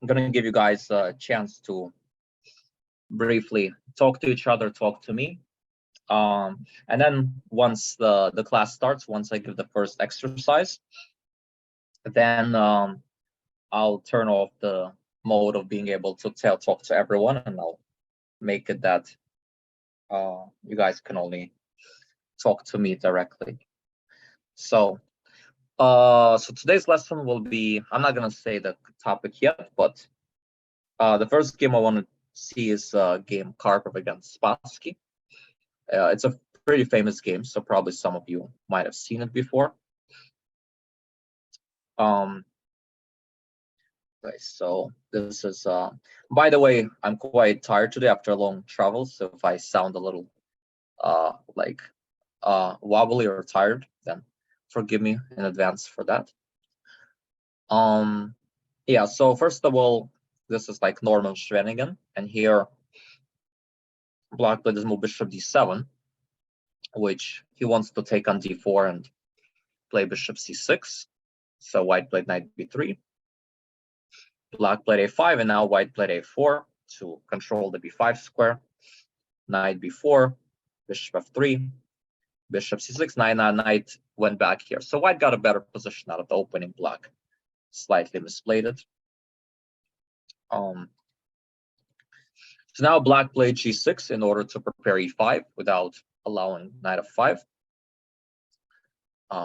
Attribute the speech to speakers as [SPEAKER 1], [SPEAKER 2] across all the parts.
[SPEAKER 1] I'm gonna give you guys a chance to briefly talk to each other, talk to me. And then once the class starts, once I give the first exercise, then I'll turn off the mode of being able to talk to everyone, and I'll make it that you guys can only talk to me directly. So today's lesson will be, I'm not gonna say the topic yet, but the first game I want to see is game Karpov against Spassky. It's a pretty famous game, so probably some of you might have seen it before. Okay, so this is, by the way, I'm quite tired today after a long travel, so if I sound a little like wobbly or tired, then forgive me in advance for that. Yeah, so first of all, this is like normal Schwenningen, and here black played his move bishop d7, which he wants to take on d4 and play bishop c6. So white played knight b3, black played a5, and now white played a4 to control the b5 square. Knight b4, bishop f3, bishop c6, knight went back here. So white got a better position out of the opening. Black slightly misplayed it. So now black played g6 in order to prepare e5 without allowing knight f5.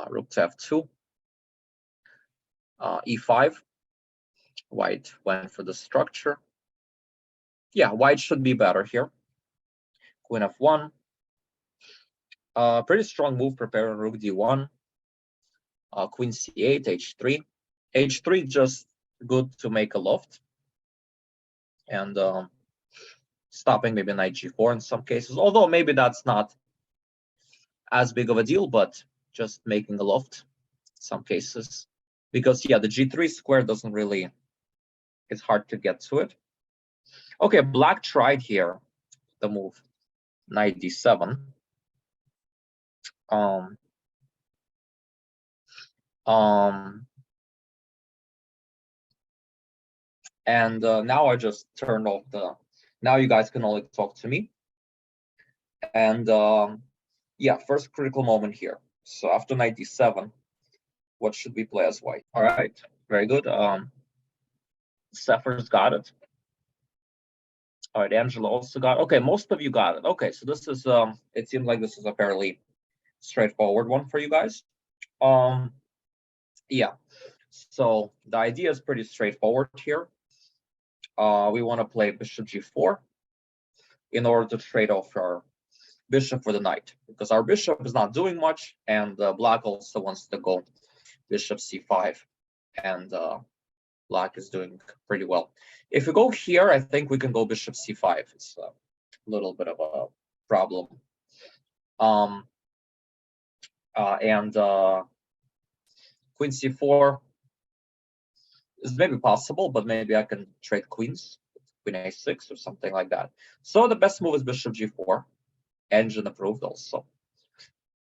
[SPEAKER 1] Rook to f2. E5. White went for the structure. Yeah, white should be better here. Queen f1. Pretty strong move, preparing rook d1. Queen c8, h3. h3 just good to make a loft. And stopping maybe knight g4 in some cases, although maybe that's not as big of a deal, but just making a loft in some cases. Because yeah, the g3 square doesn't really, it's hard to get to it. Okay, black tried here the move knight d7. And now I just turned off the, now you guys can only talk to me. And yeah, first critical moment here. So after knight d7, what should we play as white? All right, very good. Zephyr's got it. All right, Angela also got it. Okay, most of you got it. Okay, so this is, it seems like this is a fairly straightforward one for you guys. Yeah, so the idea is pretty straightforward here. We want to play bishop g4 in order to trade off our bishop for the knight, because our bishop is not doing much, and black also wants to go bishop c5, and black is doing pretty well. If we go here, I think we can go bishop c5. It's a little bit of a problem. And queen c4 is maybe possible, but maybe I can trade queens, queen a6 or something like that. So the best move is bishop g4. Engine approved also.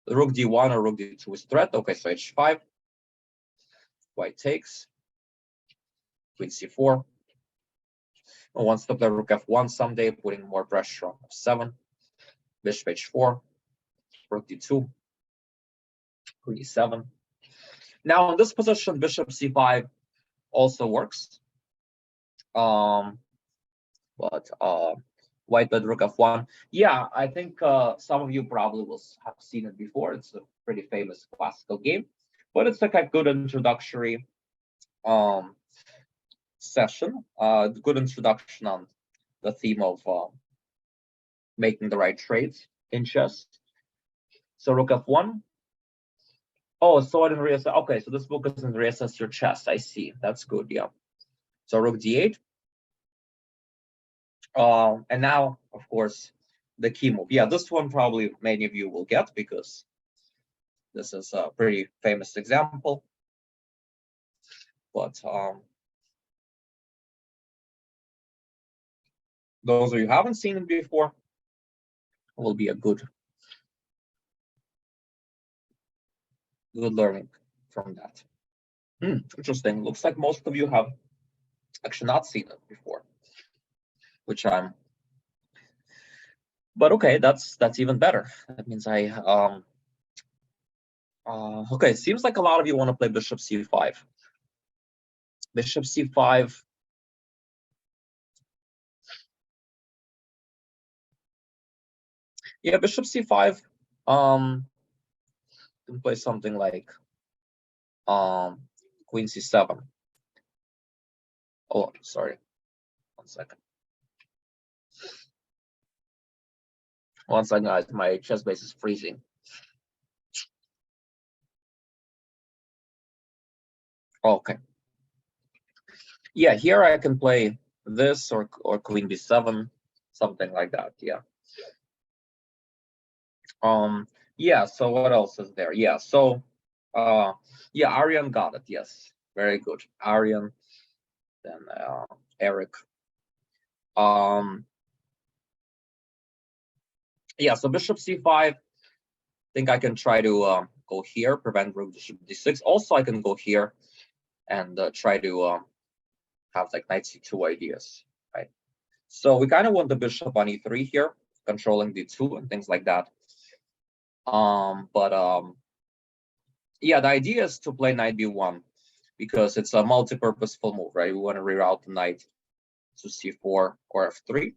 [SPEAKER 1] The rook d1 or rook d2 is threat. Okay, so h5. White takes. Queen c4. Wants to play rook f1 someday, putting more pressure on f7. Bishop h4. Rook d2. Queen e7. Now in this position, bishop c5 also works. But white played rook f1. Yeah, I think some of you probably will have seen it before. It's a pretty famous classical game, but it's like a good introductory session. Good introduction on the theme of making the right trades in chess. So rook f1. Oh, so I didn't reassess. Okay, so this book doesn't reassess your chess. I see. That's good. Yeah. So rook d8. And now, of course, the key move. Yeah, this one probably many of you will get because this is a pretty famous example. But those of you who haven't seen it before, will be a good learning from that. Interesting. Looks like most of you have Actually not seen it before, which I'm, but okay, that's even better. That means okay, it seems like a lot of you want to play bishop c5. Bishop c5. Yeah, bishop c5. Can play something like queen c7. Oh, sorry. 1 second. 1 second, guys. My chess base is freezing. Okay. Yeah, here I can play this or queen b7, something like that. Yeah. Yeah, so what else is there? Yeah, so yeah, Aryan got it. Yes, very good. Aryan, then Eric. Yeah, so bishop c5. I think I can try to go here, prevent rook bishop d6. Also, I can go here and try to have like knight c2 ideas, right? So we kind of want the bishop on e3 here, controlling d2 and things like that. But yeah, the idea is to play knight b1 because it's a multi-purposeful move, right? We want to reroute the knight to c4 or f3.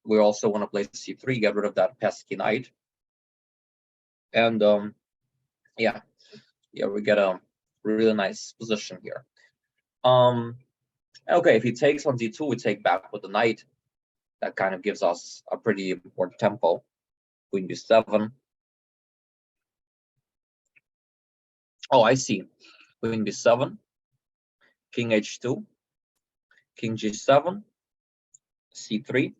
[SPEAKER 1] We also want to play c3, get rid of that pesky knight. And yeah, we get a really nice position here. Okay, if he takes on d2, we take back with the knight. That kind of gives us a pretty important tempo. Queen b7. Oh, I see. Queen b7, king h2, king g7, c3,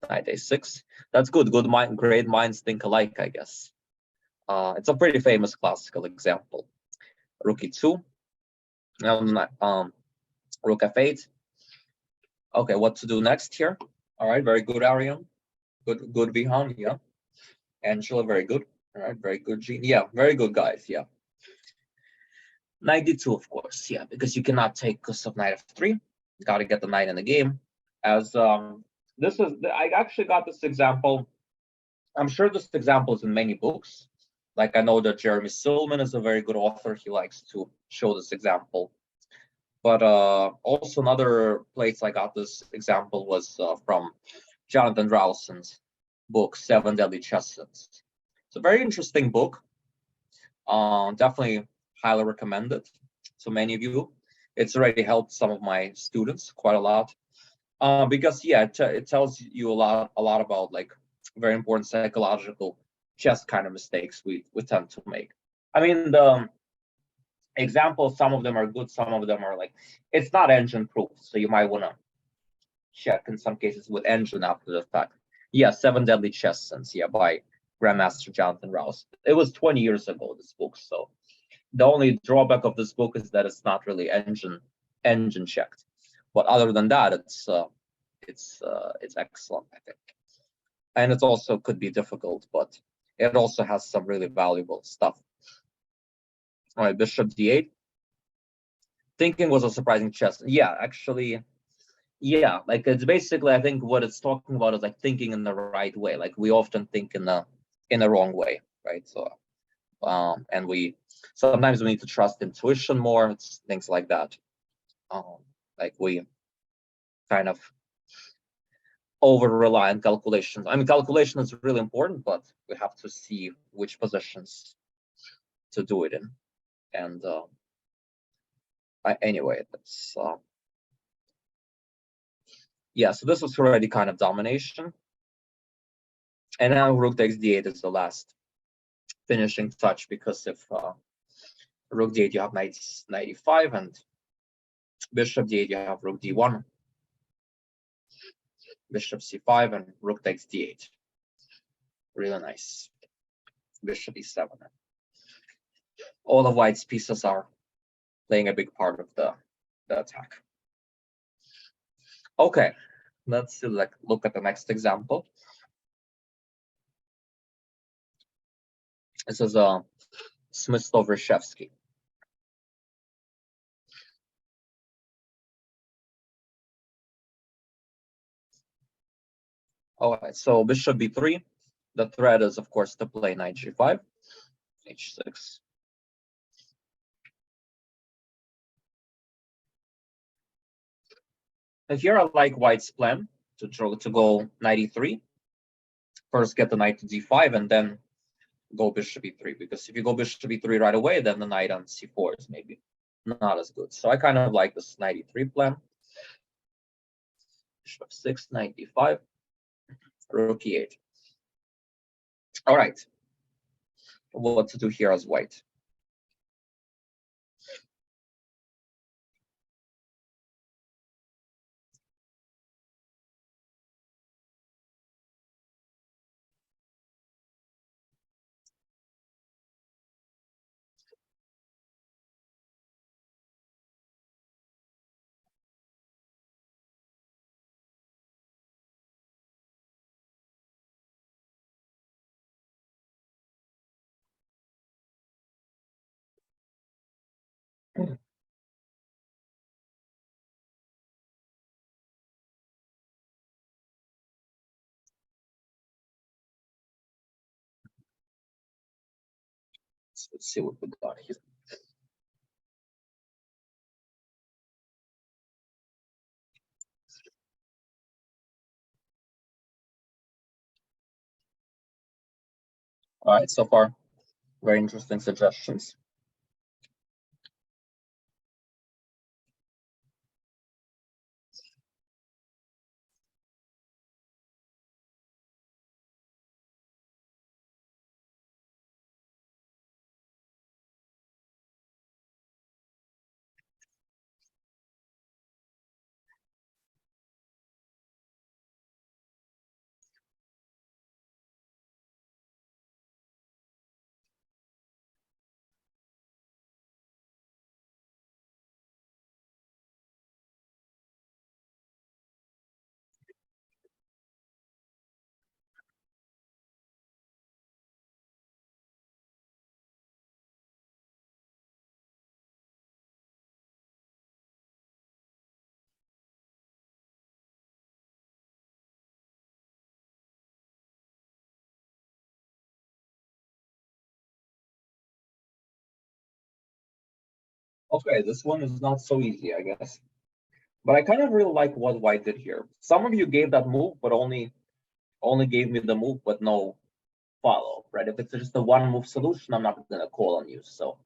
[SPEAKER 1] knight a6. That's good. Great minds think alike, I guess. It's a pretty famous classical example. Rook e2, rook f8. Okay, what to do next here? All right, very good, Arian. Good, Vihan. Yeah, Angela, very good. All right, very good, Jean. Yeah, very good, guys. Yeah. Knight d2, of course. Yeah, because you cannot take because of knight f3. Got to get the knight in the game. As this is, I actually got this example. I'm sure this example is in many books. Like I know that Jeremy Silman is a very good author. He likes to show this example. But also another place I got this example was from Jonathan Rowson's book, Seven Deadly Chess Sins. It's a very interesting book. Definitely highly recommend it to many of you. It's already helped some of my students quite a lot. Because yeah, it tells you a lot about like very important psychological chess kind of mistakes we tend to make. I mean, the examples, some of them are good, some of them are like, it's not engine proof, so you might want to check in some cases with engine after the fact. Yeah, Seven Deadly Chess Sins, yeah, by Grandmaster Jonathan Rouse. It was 20 years ago, this book, so the only drawback of this book is that it's not really engine checked. But other than that, it's excellent, I think. And it also could be difficult, but it also has some really valuable stuff. All right, bishop d8. Thinking was a surprising chess. Yeah, actually, yeah, like it's basically, I think what it's talking about is like thinking in the right way. Like we often think in the wrong way, right? So and we sometimes we need to trust intuition more. It's things like that. Like we kind of over rely on calculations. I mean, calculation is really important, but we have to see which positions to do it in. And anyway, that's yeah. So this was already kind of domination, and now rook takes d8 is the last finishing touch, because if rook d8 you have knight e5, and bishop d8 you have rook d1, bishop c5, and rook takes d8. Really nice. Bishop e7. All of white's pieces are playing a big part of the attack. Okay, let's look at the next example. This is Smyslov-Reshevsky. All right, so bishop b3. The threat is, of course, to play knight g5, h6. And here I like white's plan to go knight e3. First get the knight to d5 and then go bishop e3, because if you go bishop e3 right away, then the knight on c4 is maybe not as good. So I kind of like this knight e3 plan. Bishop f6, knight d5, rook e8. All right, what to do here as white? Let's see what we got here. All right, so far, very interesting suggestions. Okay, this one is not so easy, I guess. But I kind of really like what white did here. Some of you gave that move, but only gave me the move, but no follow, right? If it's just a one move solution, I'm not gonna call on you. So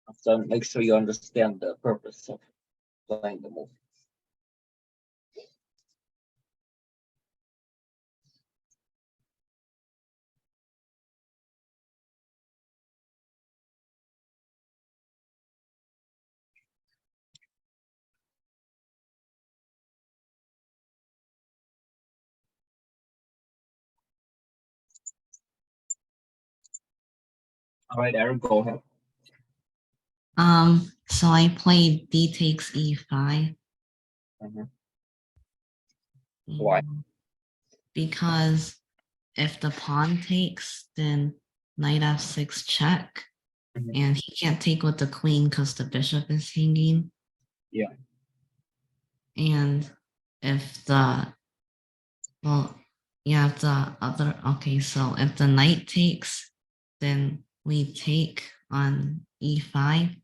[SPEAKER 1] have to make sure you understand the purpose of playing the move. All right, Eric, go ahead.
[SPEAKER 2] So I played d takes e5.
[SPEAKER 1] Why?
[SPEAKER 2] Because if the pawn takes, then knight f6 check, and he can't take with the queen because the bishop is hanging.
[SPEAKER 1] Yeah.
[SPEAKER 2] And if the if the other, okay, so if the knight takes, then we take on e5,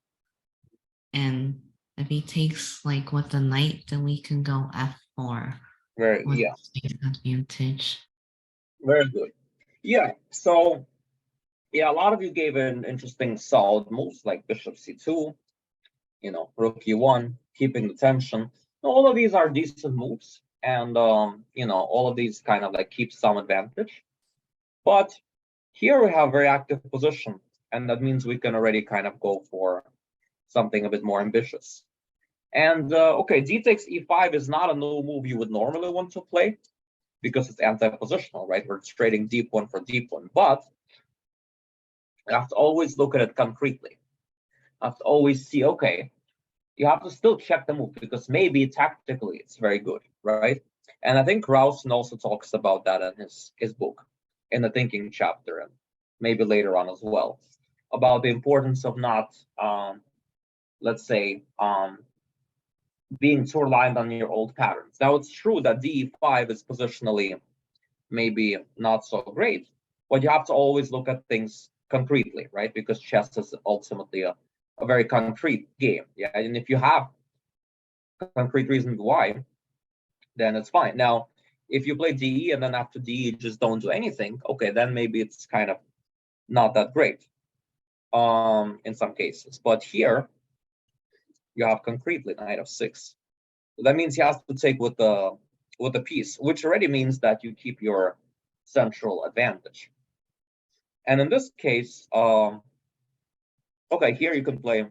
[SPEAKER 2] and if he takes like with the knight, then we can go f4.
[SPEAKER 1] Very
[SPEAKER 2] with
[SPEAKER 1] yeah.
[SPEAKER 2] advantage.
[SPEAKER 1] Very good. Yeah. So yeah, a lot of you gave an interesting solid moves like bishop c2, rook e1, keeping the tension. All of these are decent moves, and all of these kind of like keep some advantage. But here we have very active position, and that means we can already kind of go for something a bit more ambitious. And okay, d takes e5 is not a new move you would normally want to play because it's anti-positional, right? We're trading deep one for deep one, but you have to always look at it concretely. You have to always see, okay, you have to still check the move because maybe tactically it's very good, right? And I think Rausen also talks about that in his book, in the thinking chapter, and maybe later on as well. about the importance of not, let's say, being too reliant on your old patterns. Now, it's true that DE5 is positionally maybe not so great, but you have to always look at things concretely, right? Because chess is ultimately a very concrete game. Yeah, and if you have concrete reasons why, then it's fine. Now, if you play DE and then after DE you just don't do anything, okay, then maybe it's kind of not that great in some cases. But here you have concretely knight of 6. So that means he has to take with the piece, which already means that you keep your central advantage. And in this case, okay, here you can play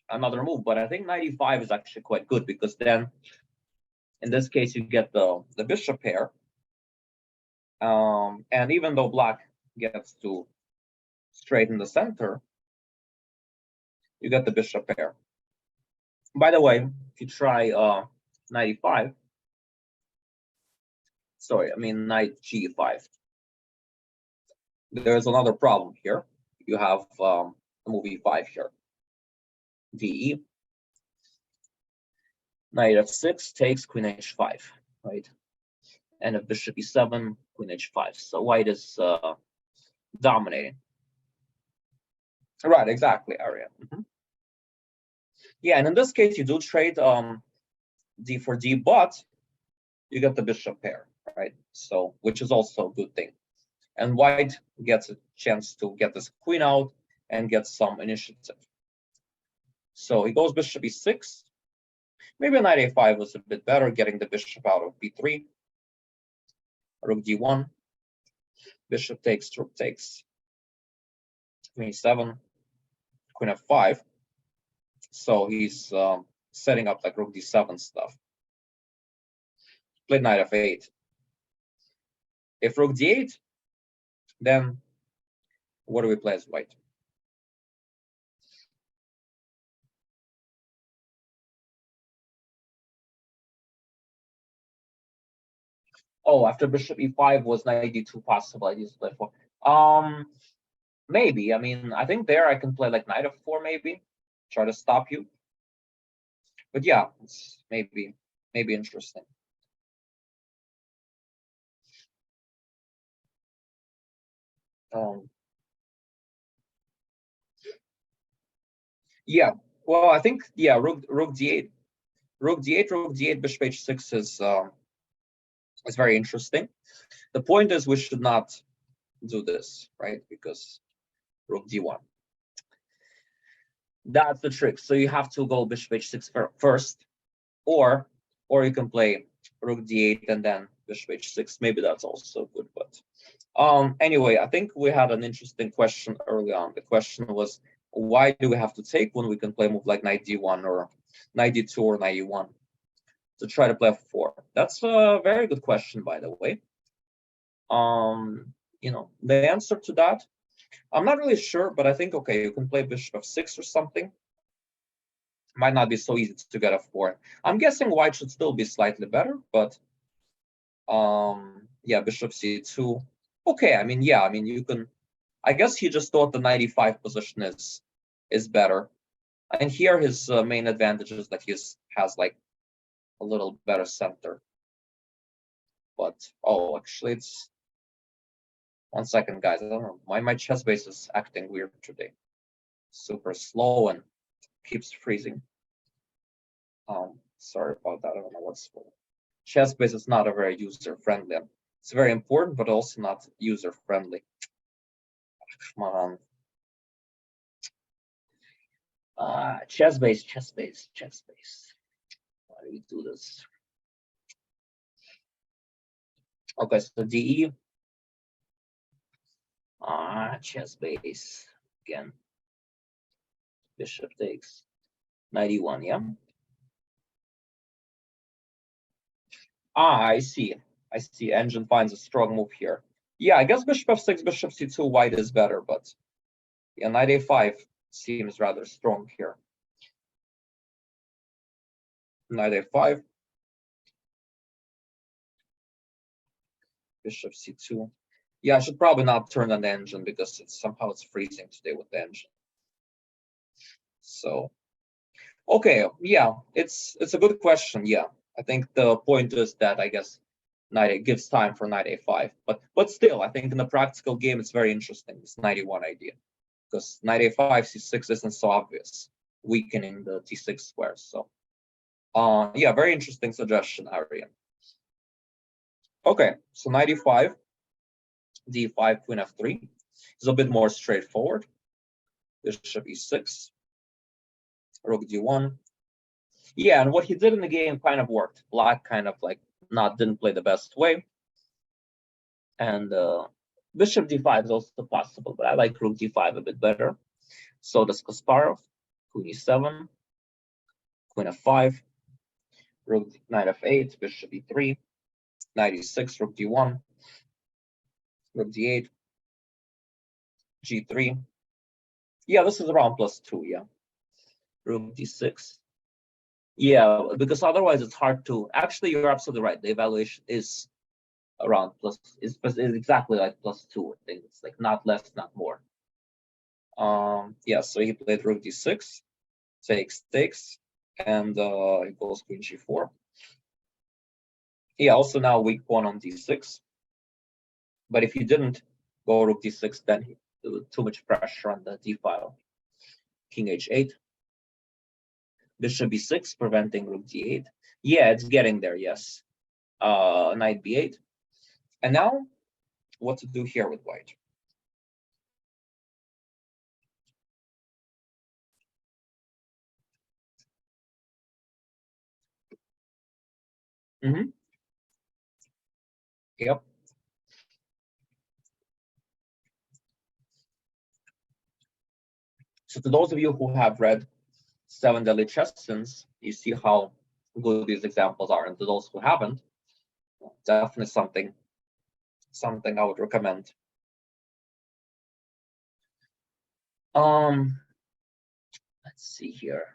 [SPEAKER 1] another move, but I think knight e5 is actually quite good, because then in this case you get the bishop pair, and even though black gets to straighten the center, you get the bishop pair. By the way, if you try knight e5, sorry, I mean knight g5, there's another problem here. You have move e5 here, de, knight f6 takes queen h5, right? And if bishop e7, queen h5. So white is dominating. Right, exactly, Arya. Yeah, and in this case, you do trade d for d, but you get the bishop pair, right? So, which is also a good thing. And white gets a chance to get this queen out and get some initiative. So he goes bishop e6. Maybe knight a5 was a bit better, getting the bishop out of b3. Rook d1. Bishop takes, rook takes. Queen e7. Queen f5. So he's setting up like rook d7 stuff. Played knight f8. If rook d8, then what do we play as white? Oh, after bishop e5 was knight d2 possible. I used to play 4. Maybe. I mean, I think there I can play like knight f4 maybe, try to stop you. But yeah, it's maybe interesting. Yeah. Well, I think rook d8, rook d8, bishop h6 is very interesting. The point is we should not do this, right? Because rook d1. That's the trick. So you have to go bishop h6 first, or you can play rook d8 and then bishop h6. Maybe that's also good. But anyway, I think we had an interesting question early on. The question was, why do we have to take when we can play a move like knight d1 or knight d2 or knight e1 to try to play f4? That's a very good question, by the way. The answer to that, I'm not really sure, but I think, okay, you can play bishop f6 or something. Might not be so easy to get f4. I'm guessing white should still be slightly better, but yeah, bishop c2. Okay, I mean, yeah, I mean, you can, I guess he just thought the 95 position is better. And here his main advantage is that he has like a little better center. But, oh, actually, it's, 1 second, guys. I don't know. My chess base is acting weird today. Super slow and keeps freezing. Sorry about that. I don't know what's wrong. Chess base is not a very user-friendly. It's very important, but also not user-friendly. Come on. Chess base. Why do we do this? Okay, so DE. Chess base again. Bishop takes 91, yeah. I see. Engine finds a strong move here. Yeah, I guess bishop f6, bishop c2, white is better, but yeah, knight a5 seems rather strong here. Knight a5. Bishop c2. Yeah, I should probably not turn on the engine because somehow it's freezing today with the engine. So, okay, yeah, it's a good question. Yeah, I think the point is that I guess knight a gives time for knight a5, but still, I think in the practical game it's very interesting, this knight a1 idea, because knight a5 c6 isn't so obvious, weakening the t6 squares. So, yeah, very interesting suggestion, Arian. Okay, so knight e5, d5, queen f3 is a bit more straightforward. Bishop e6, rook d1. Yeah, and what he did in the game kind of worked. Black kind of like didn't play the best way. And bishop d5 is also possible, but I like rook d5 a bit better. So does Kasparov. Queen e7, queen f5, rook knight f8, bishop e3, knight e6, rook d1, rook d8, g3. Yeah, this is around +2, yeah. Rook d6. Yeah, because otherwise it's hard to. Actually, you're absolutely right. The evaluation is around is exactly like +2. I think it's like not less, not more. Yeah, so he played rook d6, takes, and he goes queen g4. Yeah, also now weak pawn on d6. But if you didn't go rook d6, then too much pressure on the d file. King h8, bishop b6, preventing rook d8. Yeah, it's getting there. Yes. Knight b8, and now what to do here with white? Mm-hmm. Yep. So to those of you who have read Seven Deadly Chess Sins, you see how good these examples are, and to those who haven't, definitely something I would recommend. Let's see here.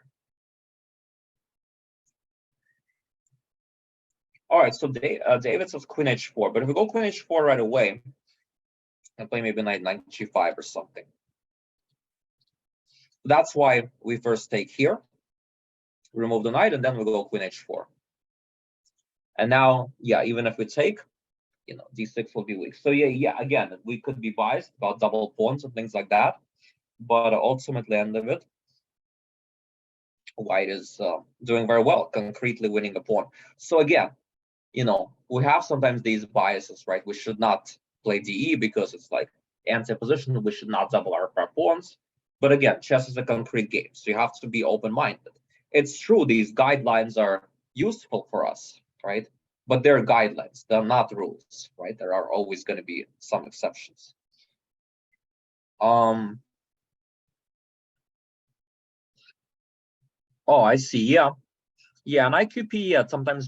[SPEAKER 1] All right, so David says queen h4, but if we go queen h4 right away, and play maybe knight g5 or something. That's why we first take here, remove the knight, and then we go queen h4. And now, yeah, even if we take, d6 will be weak. So yeah, again, we could be biased about double pawns and things like that, but ultimately, end of it, white is doing very well, concretely winning a pawn. So again, we have sometimes these biases, right? We should not play DE because it's like anti-position. We should not double our pawns. But again, chess is a concrete game, so you have to be open-minded. It's true, these guidelines are useful for us, right? But they're guidelines, they're not rules, right? There are always going to be some exceptions. Oh, I see. Yeah. Yeah, and IQP, yeah, sometimes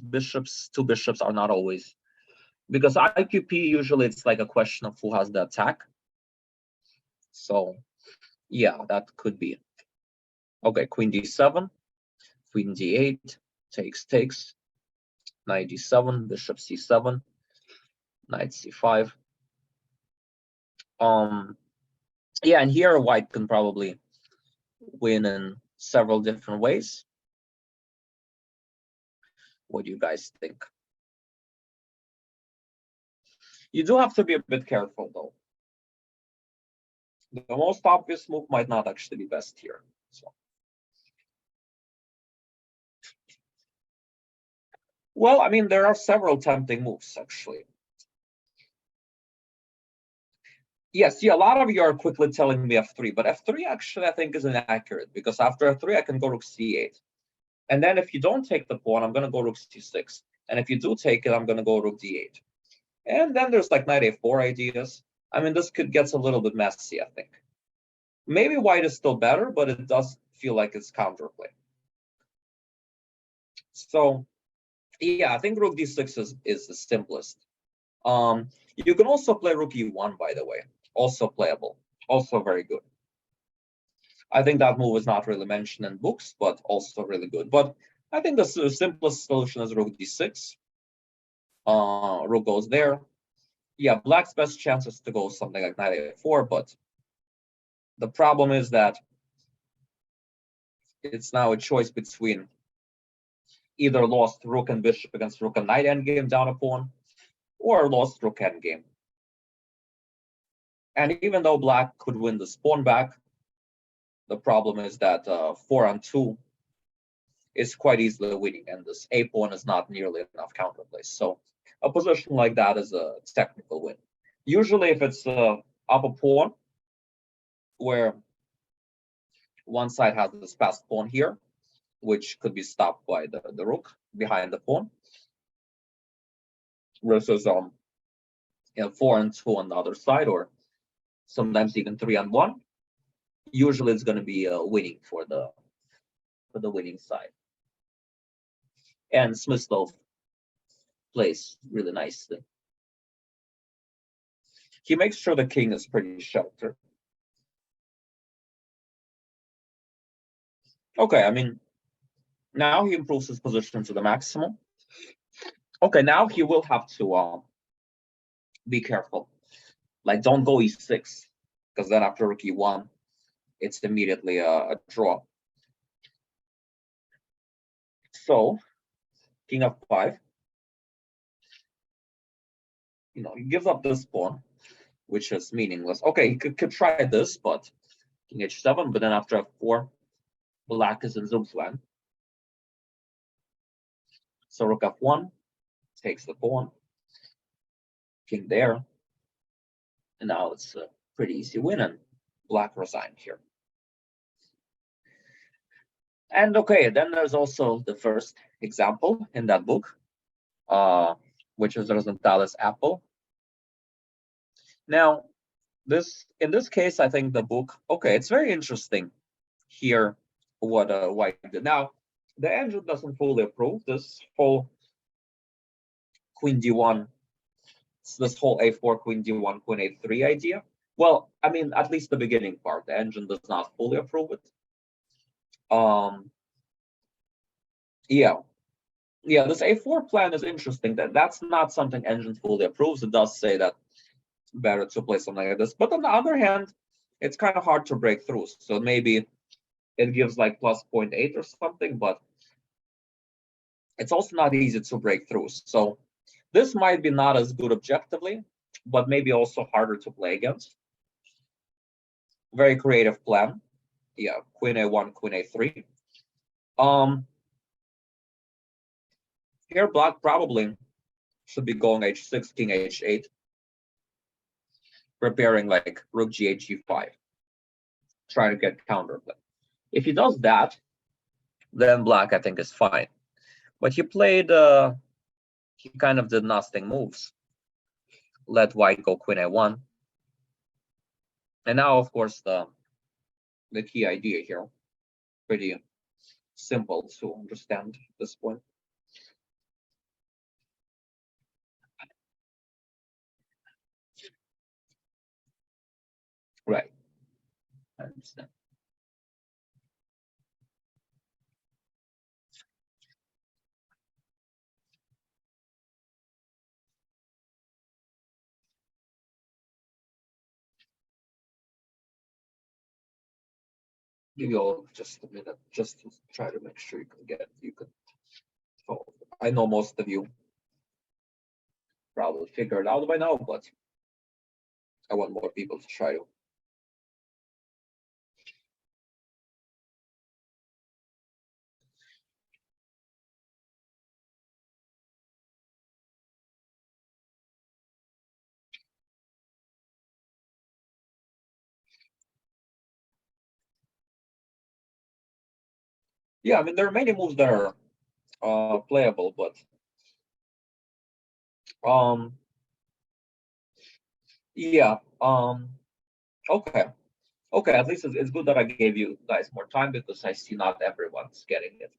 [SPEAKER 1] two bishops are not always, because IQP usually it's like a question of who has the attack. So yeah, that could be. Okay, queen d7, queen d8, takes, knight d7, bishop c7, knight c5. Yeah, and here white can probably win in several different ways. What do you guys think? You do have to be a bit careful though. The most obvious move might not actually be best here. So. Well, I mean, there are several tempting moves actually. Yes, a lot of you are quickly telling me f3, but f3 actually I think is inaccurate because after f3 I can go rook c8. And then if you don't take the pawn, I'm going to go rook c6. And if you do take it, I'm going to go rook d8. And then there's like knight a4 ideas. I mean, this could get a little bit messy, I think. Maybe white is still better, but it does feel like it's counterplay. So, yeah, I think rook d6 is the simplest. You can also play rook e1, by the way. Also playable. Also very good. I think that move is not really mentioned in books, but also really good. But I think the simplest solution is rook d6. Rook goes there. Yeah, black's best chance is to go something like knight a4, but the problem is that it's now a choice between either lost rook and bishop against rook and knight endgame down a pawn, or lost rook endgame. And even though black could win this pawn back, the problem is that 4-on-2 is quite easily winning, and this a pawn is not nearly enough counterplay. So a position like that is a technical win. Usually, if it's up a pawn, where one side has this passed pawn here, which could be stopped by the rook behind the pawn, versus 4-on-2 on the other side, or sometimes even 3-on-1. Usually, it's going to be winning for the winning side. And Smyslov plays really nicely. He makes sure the king is pretty sheltered. Okay, I mean, now he improves his position to the maximum. Okay, now he will have to be careful. Like, don't go e6, because then after rook e1, it's immediately a draw. So, king f5. He gives up this pawn, which is meaningless. Okay, he could try this, but king h7, but then after f4, black is in Zugzwang. So rook f1 takes the pawn, king there, and now it's a pretty easy win, and black resigned here. And okay, then there's also the first example in that book, which is Rosenthal's apple. Now, in this case, I think the book, okay, it's very interesting here what White did. Now, the engine doesn't fully approve this whole queen d1, this whole a4, queen d1, queen a3 idea. Well, I mean, at least the beginning part, the engine does not fully approve it. Yeah, this a4 plan is interesting. That's not something engine fully approves. It does say that better to play something like this, but on the other hand, it's kind of hard to break through. So maybe it gives like plus 0.8 or something, but it's also not easy to break through. So this might be not as good objectively, but maybe also harder to play against. Very creative plan. Yeah, queen a1, queen a3. Here black probably should be going h6, king h8, preparing like rook g8, g5, trying to get counterplay. If he does that, then black I think is fine. But he played, he kind of did nothing moves. Let white go queen a1. And now, of course, the key idea here, pretty simple to understand at this point. Right. I understand. Give you all just a minute, just to try to make sure you can solve. I know most of you probably figured it out by now, but I want more people to try to. Yeah, I mean, there are many moves that are playable, but yeah, okay. Okay, at least it's good that I gave you guys more time, because I see not everyone's getting it.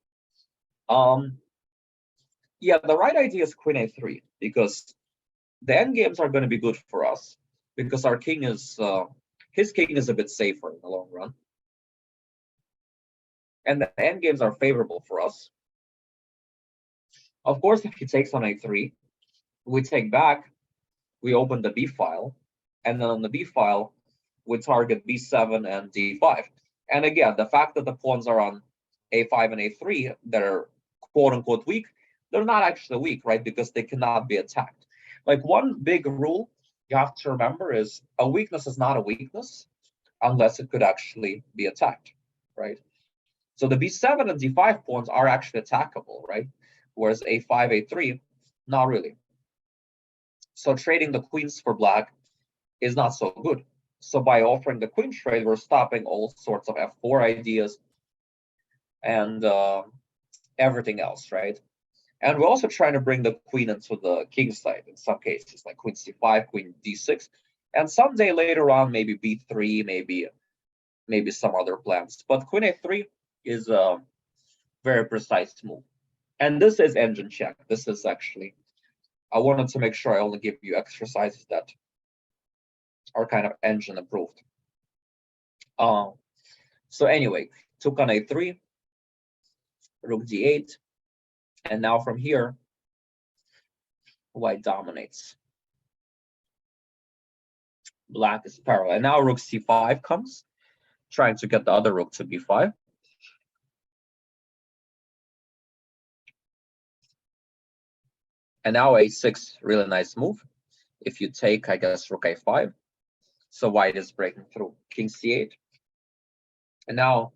[SPEAKER 1] Yeah, the right idea is queen a3, because the end games are going to be good for us, because our king is his king is a bit safer in the long run, and the end games are favorable for us. Of course, if he takes on a3, we take back, we open the B file, and then on the B file, we target B7 and D5. And again, the fact that the pawns are on A5 and A3 that are quote unquote weak, they're not actually weak, right? Because they cannot be attacked. Like, one big rule you have to remember is a weakness is not a weakness unless it could actually be attacked, right? So the B7 and D5 pawns are actually attackable, right? Whereas A5, A3, not really. So trading the queens for black is not so good. So by offering the queen trade, we're stopping all sorts of F4 ideas and everything else, right? And we're also trying to bring the queen into the king side in some cases, like queen C5, queen D6, and someday later on, maybe B3, maybe some other plans. But queen A3 is a very precise move. And this is engine check. This is actually, I wanted to make sure I only give you exercises that are kind of engine approved. So anyway, took on A3, rook D8, and now from here, white dominates. Black is parallel. And now rook C5 comes, trying to get the other rook to B5. And now A6, really nice move. If you take, I guess, rook A5. So white is breaking through. King C8. And now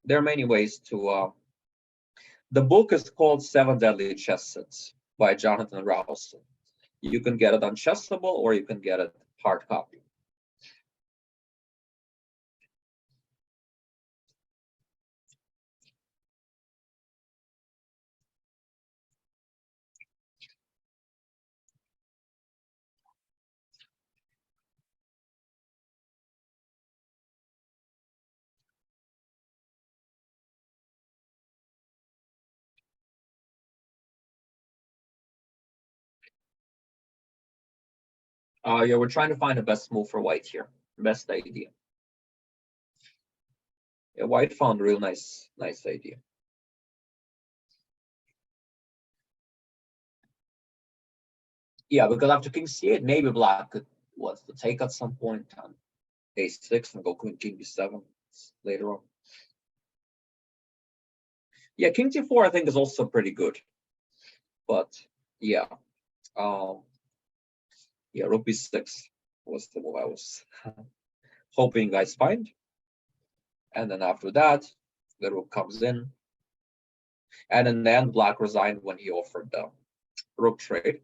[SPEAKER 1] there are many ways to... the book is called 7 Deadly Chess Sets by Jonathan Rouse. You can get it on Chessable or you can get it hard copy. Yeah, we're trying to find the best move for white here. Best idea. Yeah, white found a real nice idea. Yeah, because after king c8, maybe black could wants to take at some point on a6 and go queen king b7 later on. Yeah, king g4 I think is also pretty good. But yeah. Yeah, rook b6 was the move I was hoping you guys find. And then after that, the rook comes in. And in the end, black resigned when he offered the rook trade.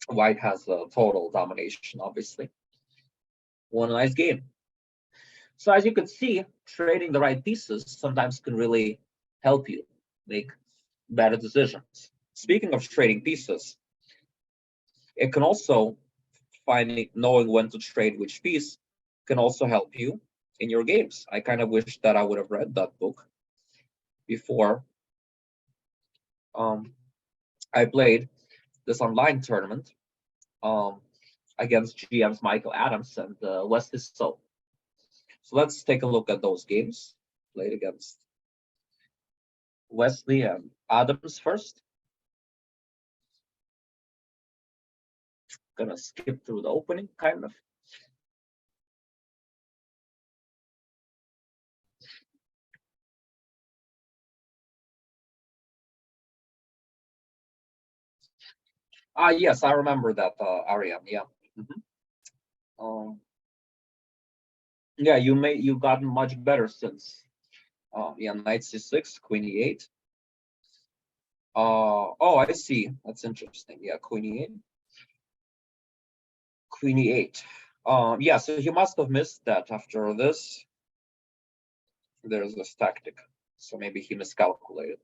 [SPEAKER 1] White has a total domination, obviously. Won a nice game. So as you can see, trading the right pieces sometimes can really help you make better decisions. Speaking of trading pieces, it can also knowing when to trade which piece can also help you in your games. I kind of wish that I would have read that book before I played this online tournament against GMs Michael Adams and Wesley So. So let's take a look at those games played against Wesley and Adams first. Gonna skip through the opening, kind of. Yes, I remember that, Ariane. Yeah. Yeah, you've gotten much better since. Yeah, knight c6, queen e8. Oh, I see. That's interesting. Yeah, queen e8. Queen e8. Yeah, so he must have missed that after this. There's this tactic. So maybe he miscalculated.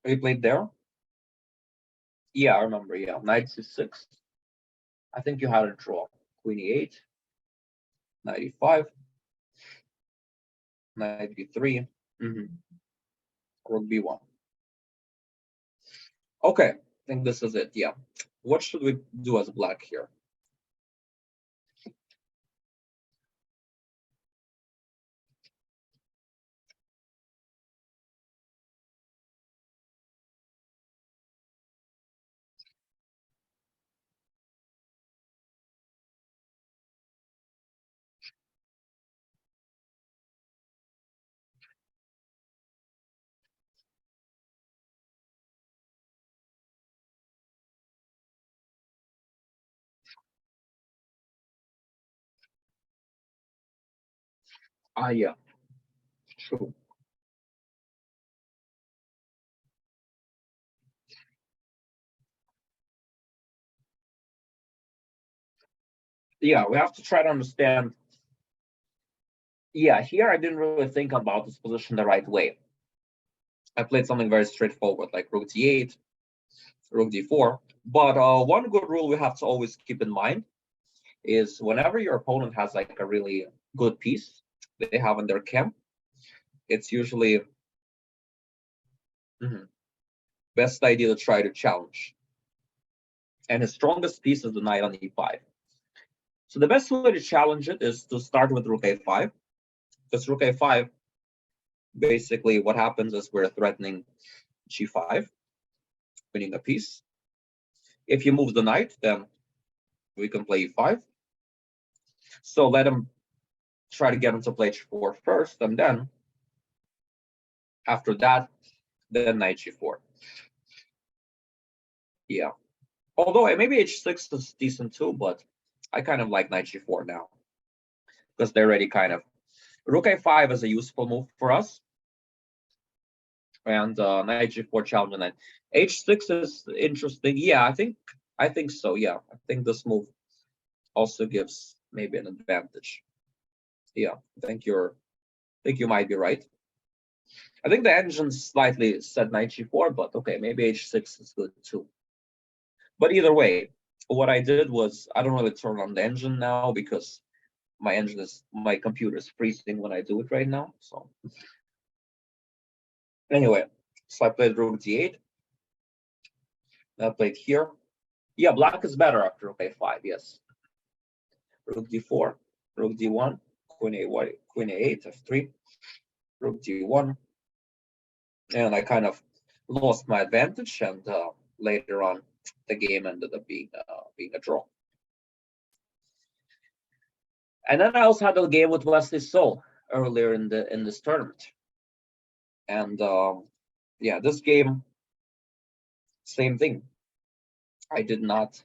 [SPEAKER 1] He played there? Yeah, I remember. Yeah, knight c6. I think you had a draw. Queen e8. Knight e5. Knight b3. Rook b1. Okay, I think this is it. Yeah. What should we do as black here? Yeah, true. Yeah, we have to try to understand. Yeah, here I didn't really think about this position the right way. I played something very straightforward, like rook d8, rook d4. But one good rule we have to always keep in mind is whenever your opponent has like a really good piece they have in their camp, it's usually best idea to try to challenge. And his strongest piece is the knight on e5. So the best way to challenge it is to start with rook a5. Because rook a5, basically what happens is we're threatening g5, winning a piece. If you move the knight, then we can play e5. So let him try to get him to play h4 first, and then after that, then knight g4. Yeah. Although maybe h6 is decent too, but I kind of like knight g4 now because they're already kind of rook a5 is a useful move for us, and knight g4 challenge knight. H6 is interesting. Yeah, I think so. Yeah, I think this move also gives maybe an advantage. Yeah, I think you might be right. I think the engine slightly said knight g4, but okay, maybe h6 is good too. But either way, what I did was I don't really turn on the engine now because my computer is freezing when I do it right now. So anyway, so I played rook d8. I played here. Yeah, black is better after rook a5. Yes, rook d4, rook d1, queen a1, queen a8, f3, rook d1, and I kind of lost my advantage. And later on, the game ended up being a draw. And then I also had a game with Wesley So earlier in this tournament. And yeah, this game, same thing. I did not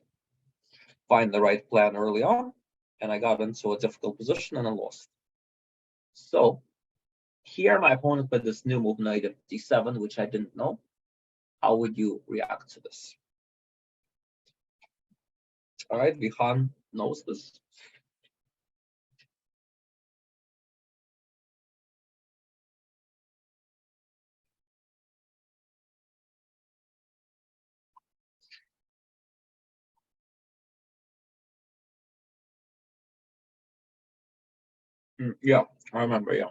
[SPEAKER 1] find the right plan early on, and I got into a difficult position and I lost. So here my opponent played this new move, knight of d7, which I didn't know. How would you react to this? All right, Vihan knows this. Yeah, I remember, yeah.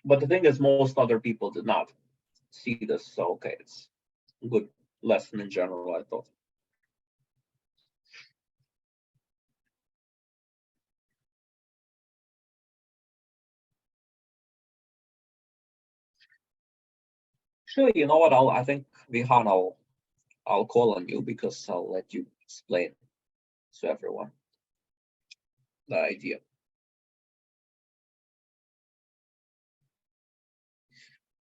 [SPEAKER 1] But the thing is, most other people did not see this, so okay, it's a good lesson in general, I thought. Sure, you know what? I think Vihan, I'll call on you because I'll let you explain to everyone the idea.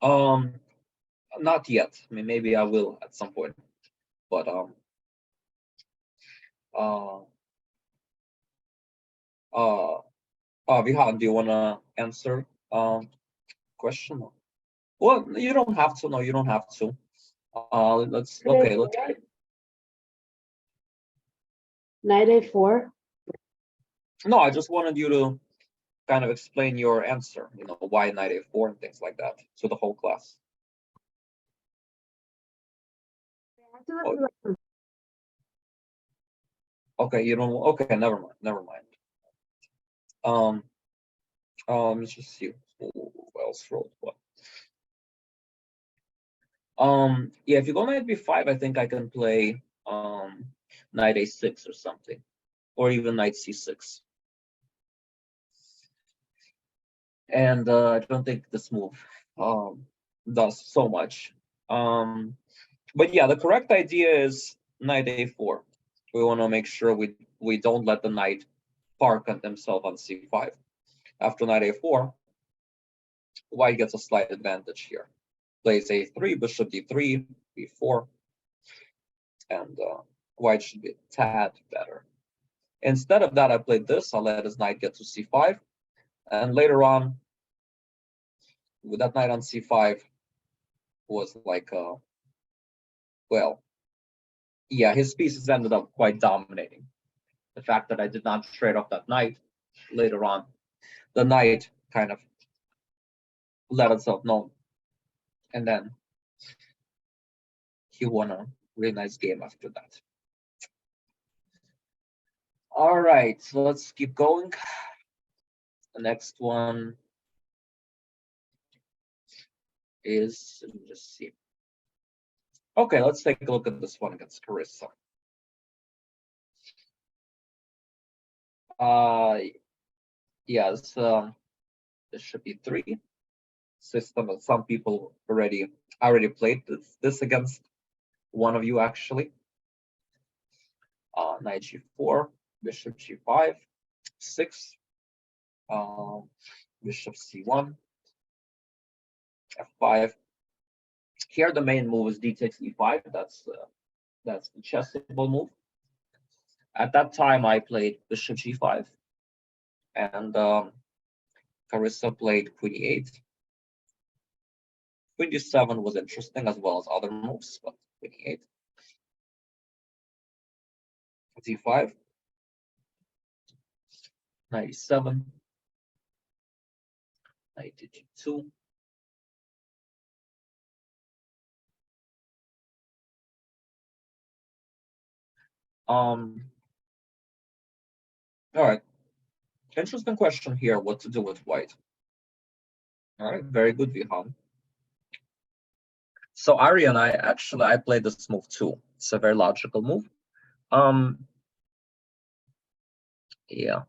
[SPEAKER 1] Um, Not yet. I mean, maybe I will at some point. But uh, uh, Vihan, do you wanna answer question? Well, you don't have to. No, you don't have to. Let's okay. Let's.
[SPEAKER 3] Knight a4.
[SPEAKER 1] No, I just wanted you to kind of explain your answer. You know, why knight a4 and things like that to the whole class. Oh, okay, you don't. Okay, never mind. Never mind. Let's just see who else wrote what. Yeah, if you go knight b5, I think I can play knight a6 or something, or even knight c6. And I don't think this move does so much. But yeah, the correct idea is knight a4. We want to make sure we don't let the knight park on himself on c5. After knight a4, white gets a slight advantage here. Plays a3, bishop d3, b4, and white should be a tad better. Instead of that, I played this. I let his knight get to c5. And later on, with that knight on c5 was like, well, yeah, his pieces ended up quite dominating. The fact that I did not trade off that knight later on, the knight kind of let itself known. And then he won a really nice game after that. All right, so let's keep going. The next one is, let me just see. Okay, let's take a look at this one against Carissa. Yeah, this should be 3 system that some people already played this against one of you actually. Knight g4, bishop g5, 6, bishop c1, f5. Here the main move is d takes e5. That's the chessable move. At that time, I played bishop g5, and Carissa played queen e8. Queen d7 was interesting as well as other moves, but queen e8. d5, knight e7, knight d2. All right. Interesting question here, what to do with white. All right, very good, Vihan. So Ari and I played this move too. It's a very logical move. Yeah.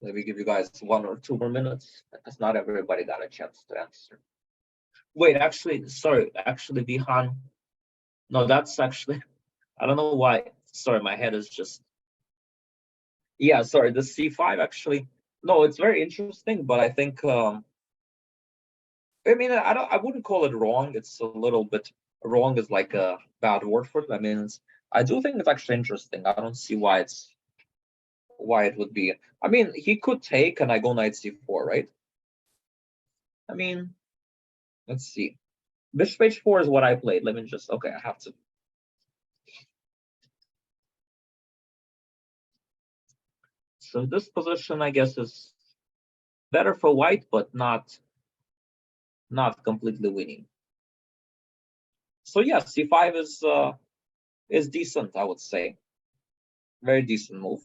[SPEAKER 1] Maybe give you guys 1 or 2 more minutes, because not everybody got a chance to answer. Wait, actually, sorry, actually, Vihan. No, that's actually, I don't know why. Sorry, my head is just. Yeah, sorry, the c5 actually. No, it's very interesting, but I think I mean, I wouldn't call it wrong. It's a little bit wrong is like a bad word for it. I mean, I do think it's actually interesting. I don't see why it would be. I mean, he could take and I go knight c4, right? I mean, let's see. Bishop h4 is what I played. Let me just, okay, I have to. So this position, I guess, is better for white, but not completely winning. So yeah, c5 is decent, I would say. Very decent move.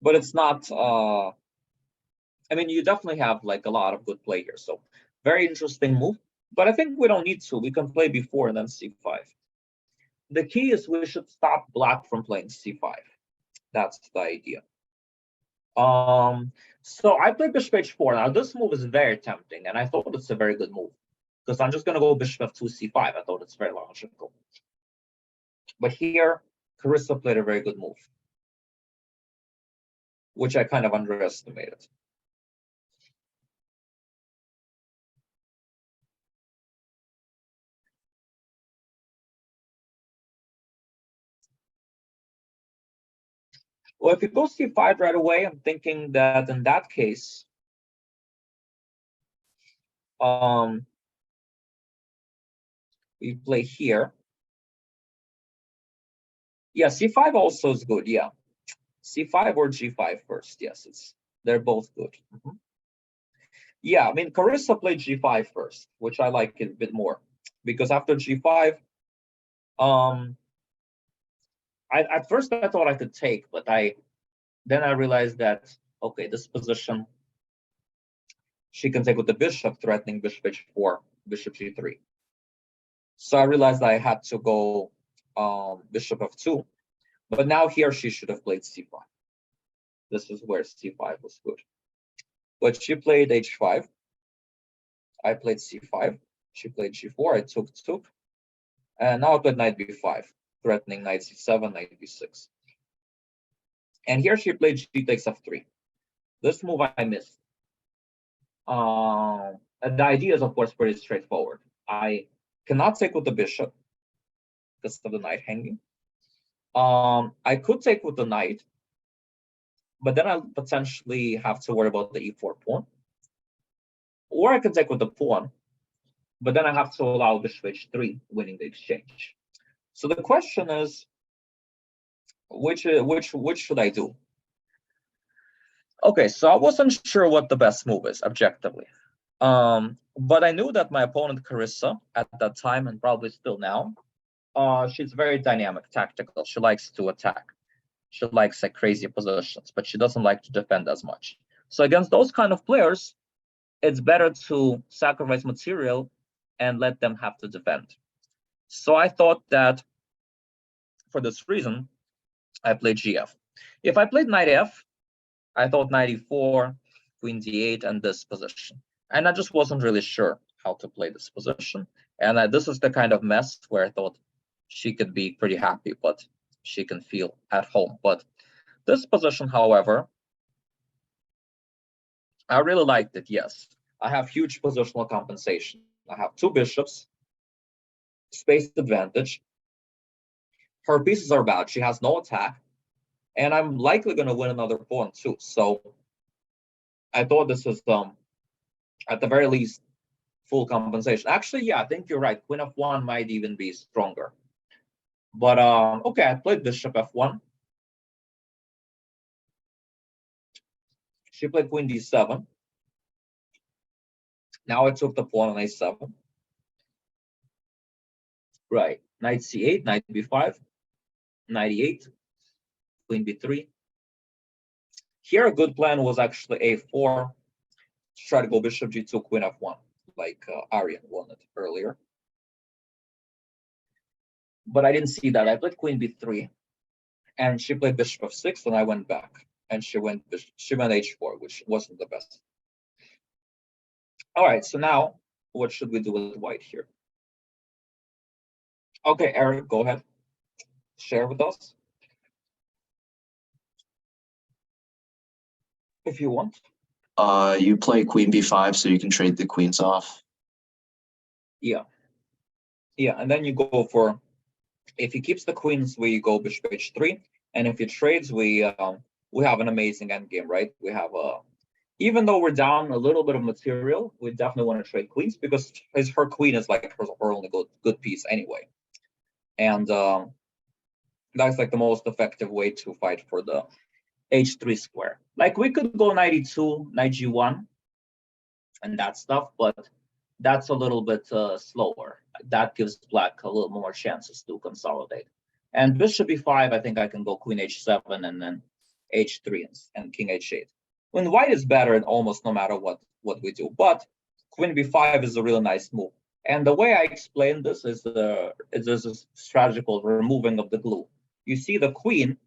[SPEAKER 1] But it's not, I mean, you definitely have like a lot of good play here. So very interesting move. But I think we don't need to. We can play b4 and then c5. The key is we should stop black from playing c5. That's the idea. So I played bishop h4. Now this move is very tempting, and I thought it's a very good move because I'm just going to go bishop f2 c5. I thought it's very logical. But here, Carissa played a very good move, which I kind of underestimated. Well, if you go c5 right away, I'm thinking that in that case, we play here. Yeah, c5 also is good. Yeah, c5 or g5 first. Yes, they're both good. Yeah, I mean, Carissa played g5 first, which I like it a bit more because after g5, at first I thought I could take, but then I realized that okay, this position she can take with the bishop, threatening bishop h4, bishop g3. So I realized I had to go bishop f2, but now here she should have played c5. This is where c5 was good, but she played h5. I played c5. She played g4. I took, and now I played knight b5, threatening knight c7, knight b6. And here she played g takes f3. This move I missed. And the idea is, of course, pretty straightforward. I cannot take with the bishop because of the knight hanging. I could take with the knight, but then I'll potentially have to worry about the e4 pawn. Or I could take with the pawn, but then I have to allow bishop h3, winning the exchange. So the question is, which should I do? Okay, so I wasn't sure what the best move is objectively. But I knew that my opponent Carissa at that time, and probably still now, she's very dynamic, tactical. She likes to attack. She likes like crazy positions, but she doesn't like to defend as much. So against those kind of players, it's better to sacrifice material and let them have to defend. So I thought that for this reason, I played GF. If I played knight F, I thought knight e4, queen d8, and this position. And I just wasn't really sure how to play this position. And this is the kind of mess where I thought she could be pretty happy, but she can feel at home. But this position, however, I really liked it, yes. I have huge positional compensation. I have two bishops, space advantage. Her pieces are bad. She has no attack. And I'm likely going to win another pawn too. So I thought this was, at the very least, full compensation. Actually, yeah, I think you're right. Queen f1 might even be stronger. But okay, I played bishop f1. She played queen d7. Now I took the pawn on a7. Right, knight c8, knight b5, knight e8, queen b3. Here a good plan was actually a4, to try to go bishop g2, queen f1, like Aryan wanted earlier. But I didn't see that. I played queen b3, and she played bishop f6, and I went back, and she went h4, which wasn't the best. All right, so now what should we do with white here? Okay, Eric, go ahead. Share with us if you want.
[SPEAKER 4] You play queen b5 so you can trade the queens off.
[SPEAKER 1] Yeah, and then you go for, if he keeps the queens, we go bishop h3, and if he trades, we have an amazing endgame, right? We have even though we're down a little bit of material, we definitely want to trade queens because her queen is like her only good piece anyway, and that's like the most effective way to fight for the h3 square. Like we could go knight e2, knight g1, and that stuff, but that's a little bit slower. That gives black a little more chances to consolidate. And bishop e5, I think I can go queen h7 and then h3 and king h8. When white is better in almost no matter what we do, but queen b5 is a really nice move. And the way I explain this is there's a strategy called removing of the glue. You see the queen,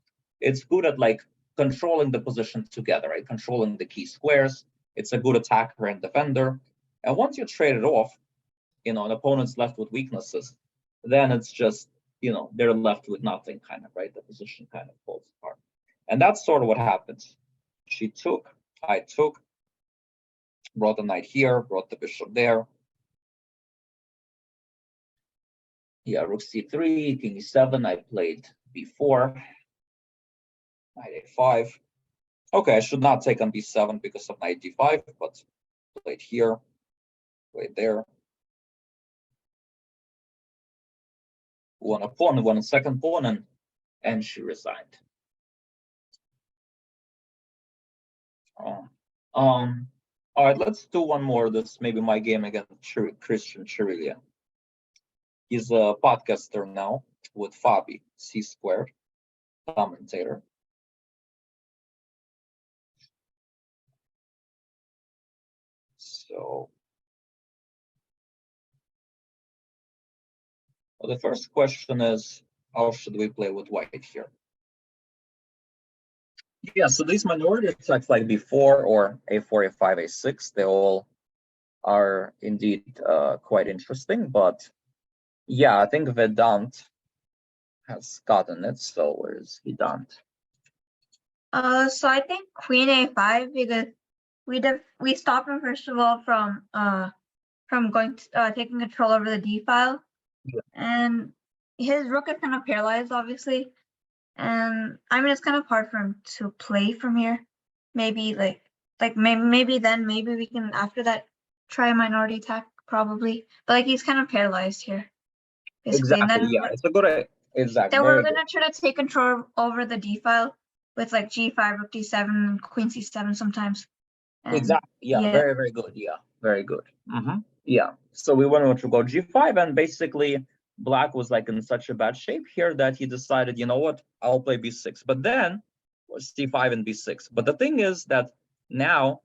[SPEAKER 1] it's good at like controlling the position together, right? Controlling the key squares. It's a good attacker and defender. And once you trade it off, an opponent's left with weaknesses, then it's just, they're left with nothing kind of, right? The position kind of falls apart. And that's sort of what happens. She took, I took, brought the knight here, brought the bishop there. Yeah, rook c3, king e7, I played b4, knight a5. Okay, I should not take on b7 because of knight d5, but played here, played there. Won a pawn, won a second pawn, and she resigned. All right, let's do one more. This may be my game against Christian Chirilia. He's a podcaster now with Fabi, C Squared, commentator. So, well, the first question is, how should we play with white here? Yeah, so these minority attacks like b4 or a4, a5, a6, they all are indeed quite interesting. But yeah, I think Vedant has gotten it. So where is Vedant?
[SPEAKER 5] So I think queen a5 because we stop him first of all from from going to, taking control over the D file.
[SPEAKER 1] Yeah.
[SPEAKER 5] And his rook is kind of paralyzed, obviously. And I mean, it's kind of hard for him to play from here. Maybe maybe we can after that try a minority attack probably. But like he's kind of paralyzed here. Basically.
[SPEAKER 1] Exactly.
[SPEAKER 5] And then
[SPEAKER 1] Yeah, it's a good. Exactly.
[SPEAKER 5] then
[SPEAKER 1] Very
[SPEAKER 5] we're
[SPEAKER 1] good.
[SPEAKER 5] gonna try to take control over the D file with like G5, Rook D7, Queen C7 sometimes. And
[SPEAKER 1] Exactly. Yeah,
[SPEAKER 5] yeah.
[SPEAKER 1] very, very good. Yeah, very good. Yeah. So we wanted to go G5, and basically Black was like in such a bad shape here that he decided, you know what, I'll play B6. But then was C5 and B6. But the thing is that now,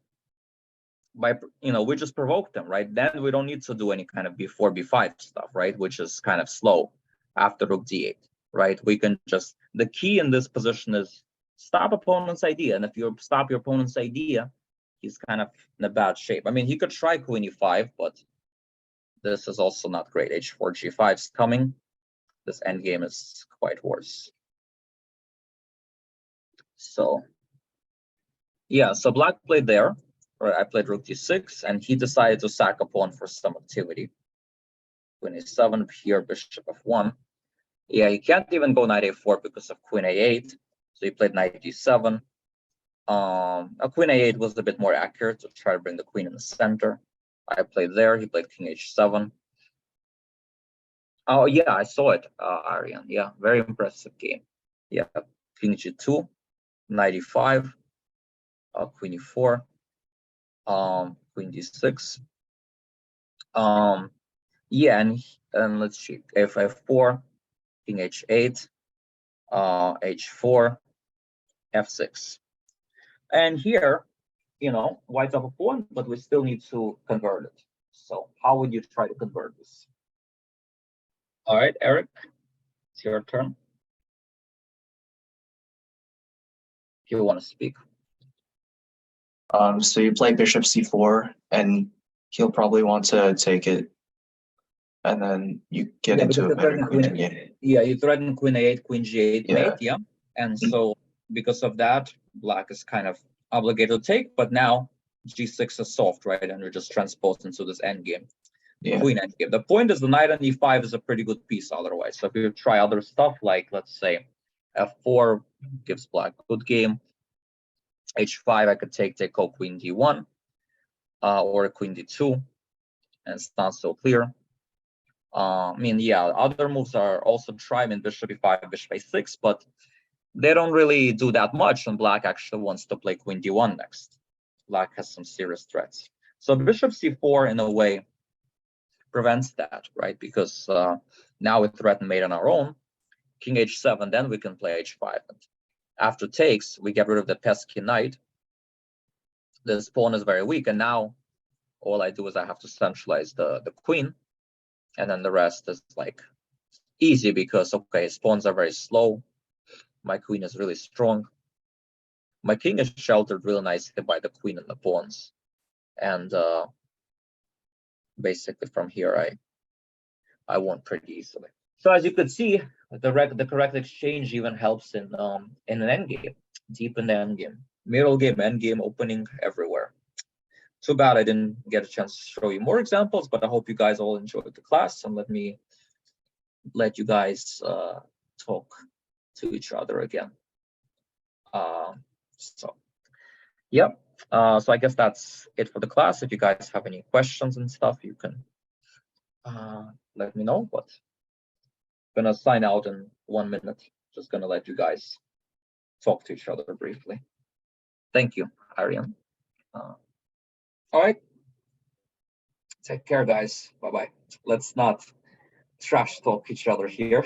[SPEAKER 1] we just provoked them, right? Then we don't need to do any kind of B4, B5 stuff, right? Which is kind of slow after Rook D8, right? We can just, the key in this position is stop opponent's idea. And if you stop your opponent's idea, he's kind of in a bad shape. I mean, he could try Queen E5, but this is also not great. H4, G5 is coming. This endgame is quite worse. So, yeah, so Black played there. Right, I played Rook D6, and he decided to sack a pawn for some activity. Queen A7 here, Bishop F1. Yeah, he can't even go Knight A4 because of Queen A8. So he played Knight D7. Queen A8 was a bit more accurate to try to bring the queen in the center. I played there. He played King H7. Oh yeah, I saw it, Aryan. Yeah, very impressive game. Yeah, King G2, Knight E5, Queen E4. Queen D6. Yeah, and let's see, F4, King H8, H4, F6. And here, white's up a pawn, but we still need to convert it. So how would you try to convert this? All right, Eric, it's your turn. If you want to speak.
[SPEAKER 4] So you play Bishop C4, and he'll probably want to take it, and then you get into a better queen game.
[SPEAKER 1] Yeah, you threaten Queen A8, Queen G8
[SPEAKER 4] Yeah.
[SPEAKER 1] mate, yeah. And so because of that, Black is kind of obligated to take, but now G6 is soft, right? And we're just transposed into this endgame.
[SPEAKER 4] Yeah.
[SPEAKER 1] Queen endgame. The point is the knight on E5 is a pretty good piece otherwise. So if you try other stuff like, let's say, F4 gives Black a good game. H5, I could take Queen D1 or Queen D2, and it's not so clear. I mean, yeah, other moves are also try. I mean, Bishop E5, Bishop A6, but they don't really do that much, and Black actually wants to play Queen D1 next. Black has some serious threats. So Bishop C4, in a way, prevents that, right? Because now we threaten mate on our own. King H7, then we can play H5. And after takes, we get rid of the pesky knight. This pawn is very weak, and now all I do is I have to centralize the queen, and then the rest is like easy because, okay, his pawns are very slow. My queen is really strong. My king is sheltered really nicely by the queen and the pawns. And basically from here, I won pretty easily. So as you could see, the correct exchange even helps in an endgame, deep in the endgame. Middle game, endgame, opening, everywhere. Too bad I didn't get a chance to show you more examples, but I hope you guys all enjoyed the class, and let you guys talk to each other again. So I guess that's it for the class. If you guys have any questions and stuff, you can let me know, but I'm gonna sign out in 1 minute. Just gonna let you guys talk to each other briefly. Thank you, Aryan. All right. Take care, guys. Bye-bye. Let's not trash talk each other here.